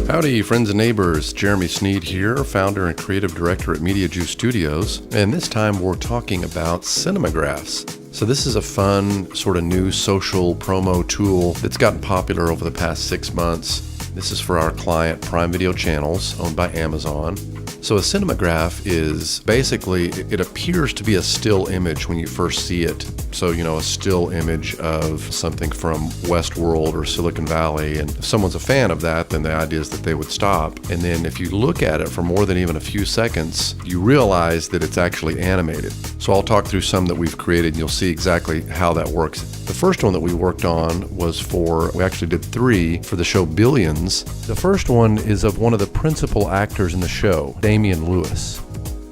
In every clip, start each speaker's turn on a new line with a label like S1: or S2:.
S1: Howdy, friends and neighbors. Jeremy Sneed here, founder and creative director at Media Juice Studios, and this time we're talking about Cinemagraphs. So this is a fun, sort of new social promo tool that's gotten popular over the past 6 months. This is for our client Prime Video Channels, owned by Amazon. So a cinemagraph is basically, it appears to be a still image when you first see it. So, a still image of something from Westworld or Silicon Valley. And if someone's a fan of that, then the idea is that they would stop. And then if you look at it for more than even a few seconds, you realize that it's actually animated. So I'll talk through some that we've created and you'll see exactly how that works. The first one that we worked on was we actually did 3 for the show Billions. The first one is of one of the principal actors in the show, Damian Lewis.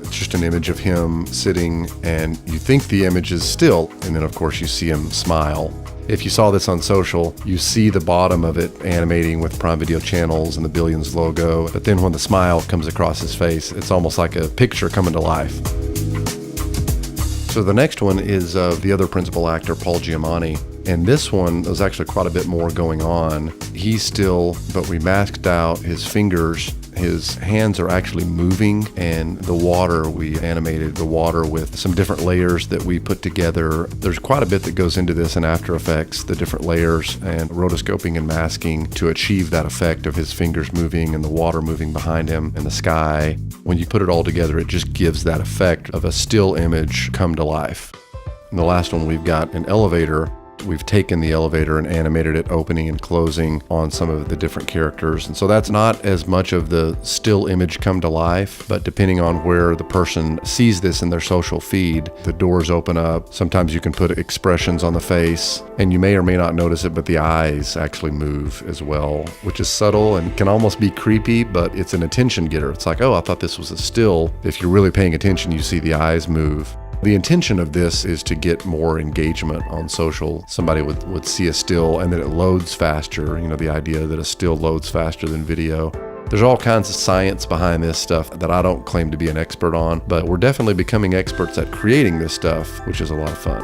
S1: It's just an image of him sitting, and you think the image is still, and then of course you see him smile. If you saw this on social, you see the bottom of it animating with Prime Video Channels and the Billions logo, but then when the smile comes across his face, it's almost like a picture coming to life. So the next one is of the other principal actor, Paul Giamatti. And this one, there's actually quite a bit more going on. He's still, but we masked out his fingers. His hands are actually moving, and the water, we animated the water with some different layers that we put together. There's quite a bit that goes into this in After Effects, the different layers and rotoscoping and masking to achieve that effect of his fingers moving and the water moving behind him and the sky. When you put it all together, it just gives that effect of a still image come to life. And the last one, we've got an elevator. We've taken the elevator and animated it opening and closing on some of the different characters. And so that's not as much of the still image come to life, but depending on where the person sees this in their social feed, the doors open up. Sometimes you can put expressions on the face, and you may or may not notice it, but the eyes actually move as well, which is subtle and can almost be creepy, but it's an attention getter. It's like, oh, I thought this was a still. If you're really paying attention, you see the eyes move. The intention of this is to get more engagement on social. Somebody would see a still and then it loads faster. The idea that a still loads faster than video. There's all kinds of science behind this stuff that I don't claim to be an expert on, but we're definitely becoming experts at creating this stuff, which is a lot of fun.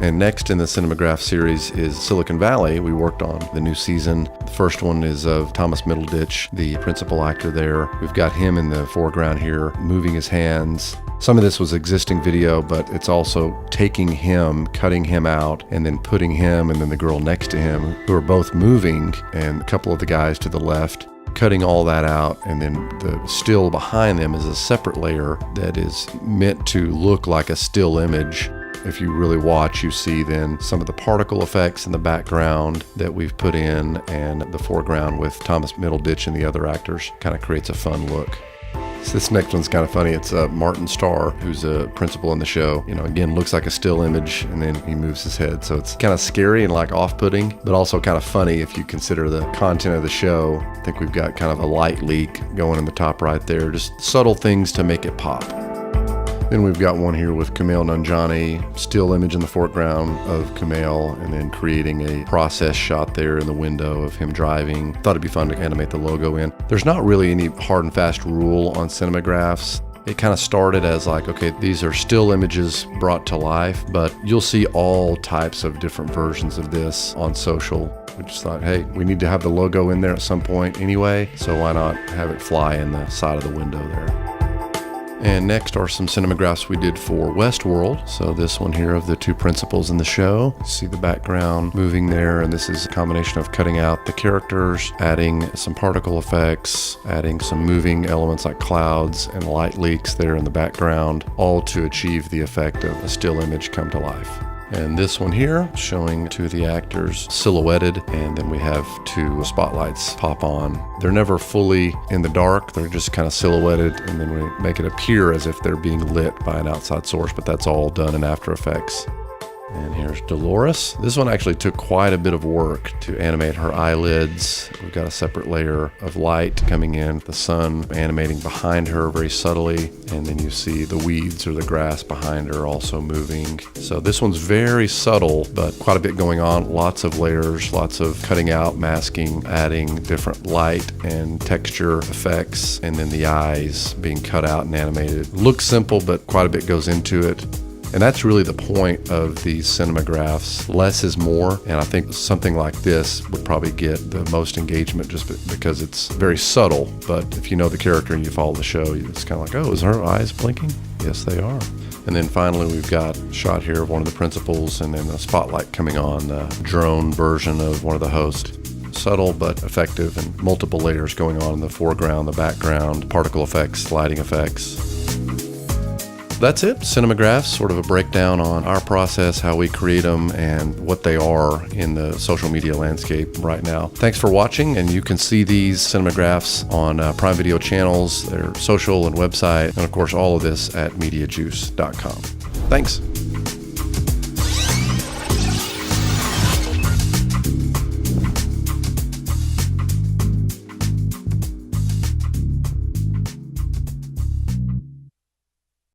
S1: And next in the Cinemagraph series is Silicon Valley. We worked on the new season. The first one is of Thomas Middleditch, the principal actor there. We've got him in the foreground here, moving his hands. Some of this was existing video, but it's also taking him, cutting him out, and then putting him and then the girl next to him, who are both moving, and a couple of the guys to the left, cutting all that out, and then the still behind them is a separate layer that is meant to look like a still image. If you really watch, you see then some of the particle effects in the background that we've put in, and the foreground with Thomas Middleditch and the other actors kind of creates a fun look. So this next one's kind of funny. It's Martin Starr, who's a principal in the show. Again, looks like a still image, and then he moves his head. So it's kind of scary and like off-putting, but also kind of funny if you consider the content of the show. I think we've got kind of a light leak going in the top right there. Just subtle things to make it pop. Then we've got one here with Kumail Nanjiani, still image in the foreground of Kumail, and then creating a process shot there in the window of him driving. Thought it'd be fun to animate the logo in. There's not really any hard and fast rule on Cinemagraphs. It kind of started as like, okay, these are still images brought to life, but you'll see all types of different versions of this on social. We just thought, hey, we need to have the logo in there at some point anyway, so why not have it fly in the side of the window there. And next are some cinemagraphs we did for Westworld. So this one here of the 2 principals in the show. See the background moving there, and this is a combination of cutting out the characters, adding some particle effects, adding some moving elements like clouds and light leaks there in the background, all to achieve the effect of a still image come to life. And this one here, showing 2 of the actors silhouetted, and then we have 2 spotlights pop on. They're never fully in the dark, they're just kind of silhouetted, and then we make it appear as if they're being lit by an outside source, but that's all done in After Effects. And here's Dolores. This one actually took quite a bit of work to animate her eyelids. We've got a separate layer of light coming in, the sun animating behind her very subtly, and then you see the weeds or the grass behind her also moving. So this one's very subtle, but quite a bit going on. Lots of layers, lots of cutting out, masking, adding different light and texture effects, and then the eyes being cut out and animated. Looks simple, but quite a bit goes into it. And that's really the point of these cinemagraphs. Less is more, and I think something like this would probably get the most engagement just because it's very subtle, but if you know the character and you follow the show, it's kind of like, oh, is her eyes blinking? Yes, they are. And then finally, we've got a shot here of one of the principals and then a spotlight coming on the drone version of one of the hosts. Subtle but effective, and multiple layers going on in the foreground, the background, particle effects, lighting effects. That's it. Cinemagraphs, sort of a breakdown on our process, how we create them, and what they are in the social media landscape right now. Thanks for watching, and you can see these cinemagraphs on Prime Video channels, their social and website, and of course all of this at MediaJuice.com. Thanks.